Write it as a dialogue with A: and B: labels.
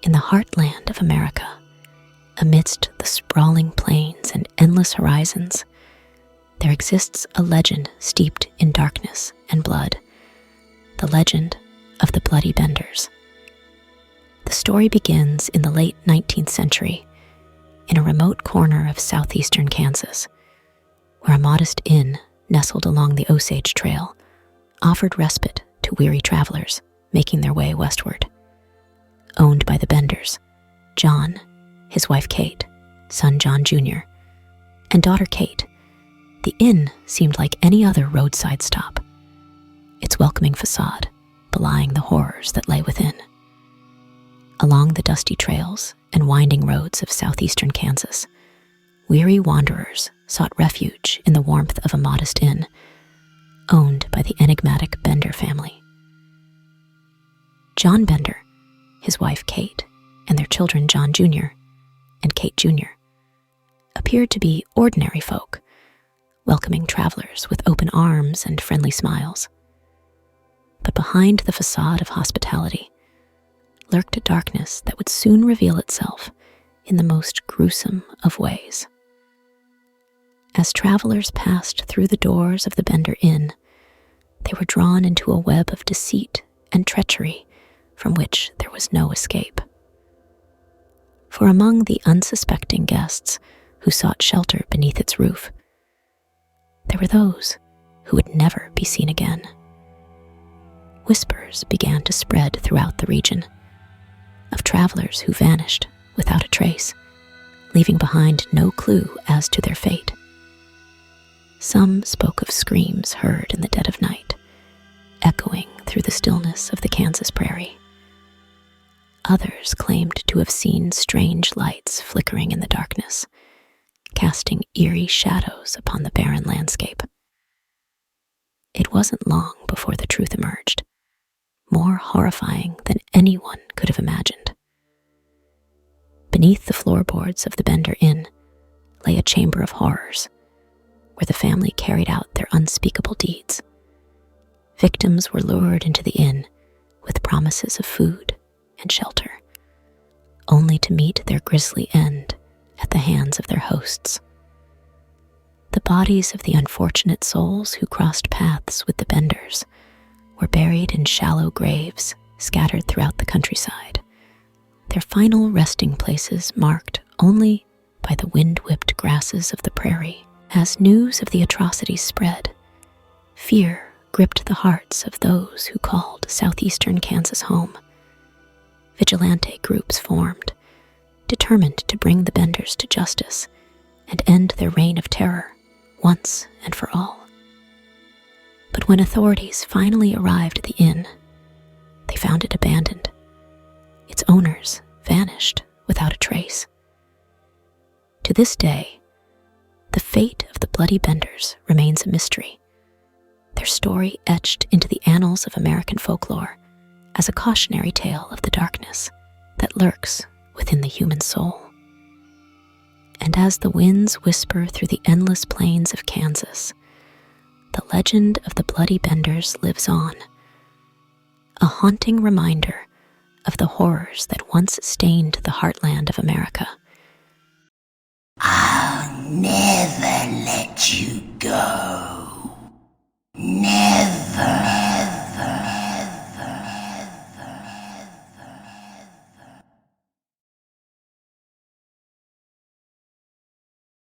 A: In the heartland of America, amidst the sprawling plains and endless horizons, there exists a legend steeped in darkness and blood, the legend of the Bloody Benders. The story begins in the late 19th century in a remote corner of southeastern Kansas, where a modest inn nestled along the Osage Trail offered respite to weary travelers making their way westward. Owned by the Benders, John, his wife Kate, son John Jr., and daughter Kate, the inn seemed like any other roadside stop, its welcoming facade belying the horrors that lay within. Along the dusty trails and winding roads of southeastern Kansas, weary wanderers sought refuge in the warmth of a modest inn, owned by the enigmatic Bender family. John Bender, his wife Kate, and their children John Jr. and Kate Jr. appeared to be ordinary folk, welcoming travelers with open arms and friendly smiles. But behind the facade of hospitality lurked a darkness that would soon reveal itself in the most gruesome of ways. As travelers passed through the doors of the Bender Inn, they were drawn into a web of deceit and treachery from which there was no escape. For among the unsuspecting guests who sought shelter beneath its roof, there were those who would never be seen again. Whispers began to spread throughout the region of travelers who vanished without a trace, leaving behind no clue as to their fate. Some spoke of screams heard in the dead of night, echoing through the stillness of the Kansas prairie. Others claimed to have seen strange lights flickering in the darkness, casting eerie shadows upon the barren landscape. It wasn't long before the truth emerged, more horrifying than anyone could have imagined. Beneath the floorboards of the Bender Inn lay a chamber of horrors, where the family carried out their unspeakable deeds. Victims were lured into the inn with promises of food and shelter, only to meet their grisly end at the hands of their hosts. The bodies of the unfortunate souls who crossed paths with the Benders were buried in shallow graves scattered throughout the countryside, their final resting places marked only by the wind-whipped grasses of the prairie. As news of the atrocities spread, fear gripped the hearts of those who called southeastern Kansas home. Vigilante groups formed, determined to bring the Benders to justice and end their reign of terror once and for all. But when authorities finally arrived at the inn, they found it abandoned, its owners vanished without a trace. To this day, the fate of the Bloody Benders remains a mystery, their story etched into the annals of American folklore as a cautionary tale of the darkness that lurks within the human soul. And as the winds whisper through the endless plains of Kansas, the legend of the Bloody Benders lives on, a haunting reminder of the horrors that once stained the heartland of America.
B: I'll never let you go. Never.